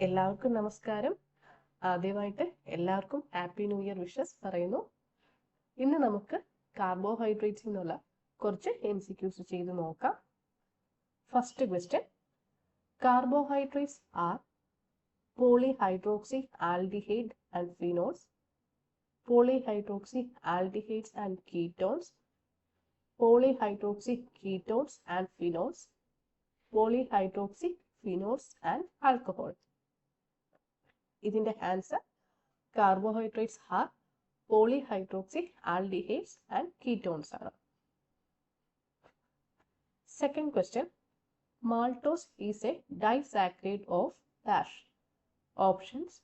എല്ലാവർക്കും നമസ്കാരം. ആദ്യമായിട്ട് എല്ലാവർക്കും ഹാപ്പി ന്യൂ ഇയർ വിഷസ് പറയുന്നു. ഇന്ന് നമുക്ക് കാർബോഹൈഡ്രേറ്റ്സിൽ നിന്നുള്ള കുറച്ച് MCQs ചെയ്ത് നോക്കാം. First question, carbohydrates are polyhydroxy aldehyde and phenols, polyhydroxy aldehydes and ketones, polyhydroxy ketones and phenols, polyhydroxy phenols and alcohol. ഇതിന്റെ answer carbohydrates are polyhydroxy aldehydes and ketones ആണ്. Second question, maltose is a disaccharide of dash. Options: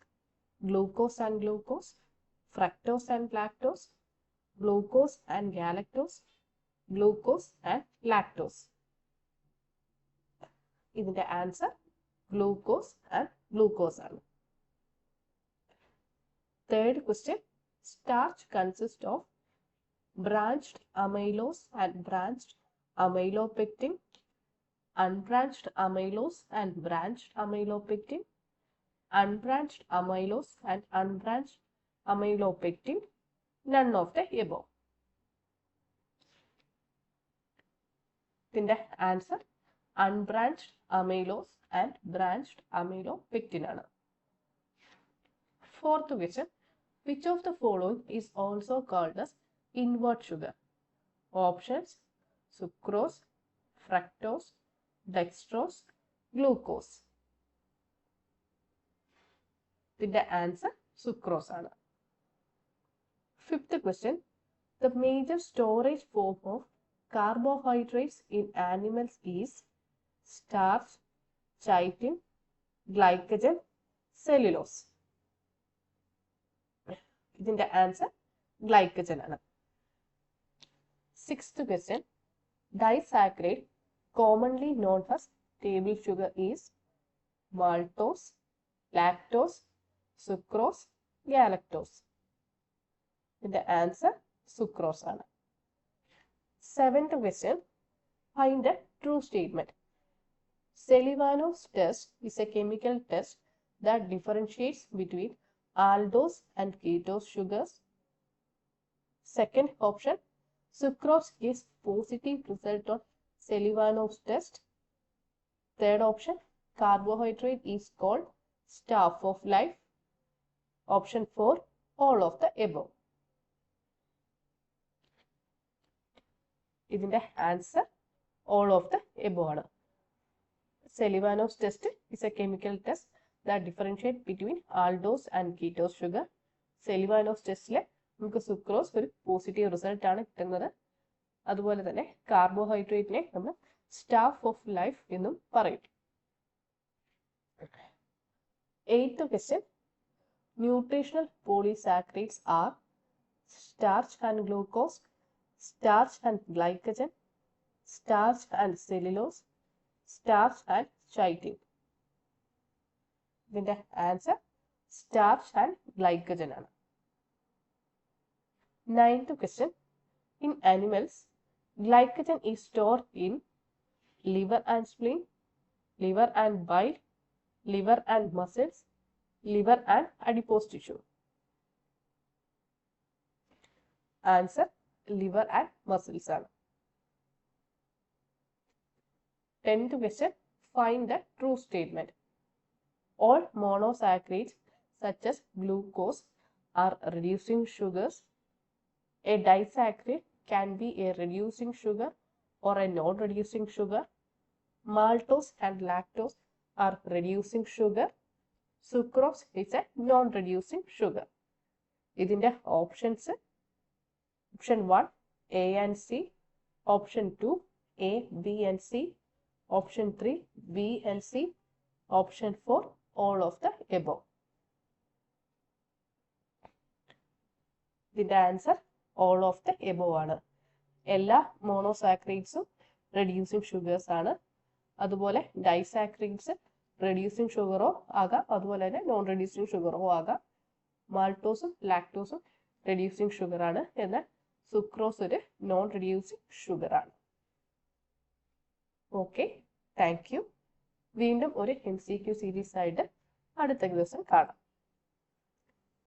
glucose and glucose, fructose and lactose, glucose and galactose, glucose and lactose. ഇതിന്റെ answer glucose and glucose ആണ്. Third question, starch consists of branched amylose and branched amylopectin, unbranched amylose and branched amylopectin, unbranched amylose and unbranched amylopectin, none of the above. ഇതിന്റെ answer unbranched amylose and branched amylopectin ആണ്. Fourth question, which of the following is also called as invert sugar? Options: sucrose, fructose, dextrose, glucose. ഇതിന്റെ answer sucrose ആണ്. Fifth question, the major storage form of carbohydrates in animals is starch, chitin, glycogen, cellulose. ഇതിന്റെ answer glycogen ആണ്. Sixth question, disaccharide commonly known as table sugar is maltose, lactose, sucrose, galactose. ഇതിന്റെ answer sucrose ആണ്. Seventh question, find a true statement. Selivano's test is a chemical test that differentiates between aldose and ketose sugars. Second option, sucrose gives positive result on Selivano's test. Third option, carbohydrate is called staff of life. Option 4, all of the above. ഇതിന്റെ answer all of the above ആണ്. Selivano's test is a chemical test that differentiate between aldose and ketose sugar. Selivano's ടെസ്റ്റിലെ നമുക്ക് sucrose ഒരു positive result ആണ് കിട്ടുന്നത്. അതുപോലെ തന്നെ കാർബോഹൈഡ്രേറ്റിനെ നമ്മൾ staff of life എന്നും പറയും. Eighth question, nutritional polysaccharides are starch and glucose, starch and glycogen, starch and cellulose, starch and chitin. ഇതിന്റെ ആൻസർ സ്റ്റാർച്ച് ആൻഡ് ഗ്ലൈക്കജൻ ആണ്. Ninth question, in animals, glycogen is stored in liver and spleen, liver and bile, liver and muscles, liver and adipose tissue. Answer liver and muscles ആണ്. 10th question, find the true statement. All monosaccharides such as glucose are reducing sugars. A disaccharide can be a reducing sugar or a non-reducing sugar. Maltose and lactose are reducing sugar. Sucrose is a non-reducing sugar. ഇതിന്റെ options: option 1 A and C, option 2 A, B and C, option 3 B and C, option 4 all of the above. ഇതിന്റെ answer all of the above ആണ്. എല്ലാ മോണോസാക്രൈഡ്സും reducing sugars ആണ്. അതുപോലെ disaccharides reducing ഷുഗറോ ആകാം, അതുപോലെ തന്നെ non reducing ഷുഗറോ ആകാം. മാൾട്ടോസും ലാക്ടോസും റെഡ്യൂസിങ് ഷുഗർ ആണ്. എന്നാൽ സുക്രോസ് ഒരു നോൺ റെഡ്യൂസിങ് ഷുഗർ ആണ്. Okay, thank you. വീണ്ടും ഒരു MCQ സീരീസ് ആയിട്ട് അടുത്ത ദിവസം കാണാം.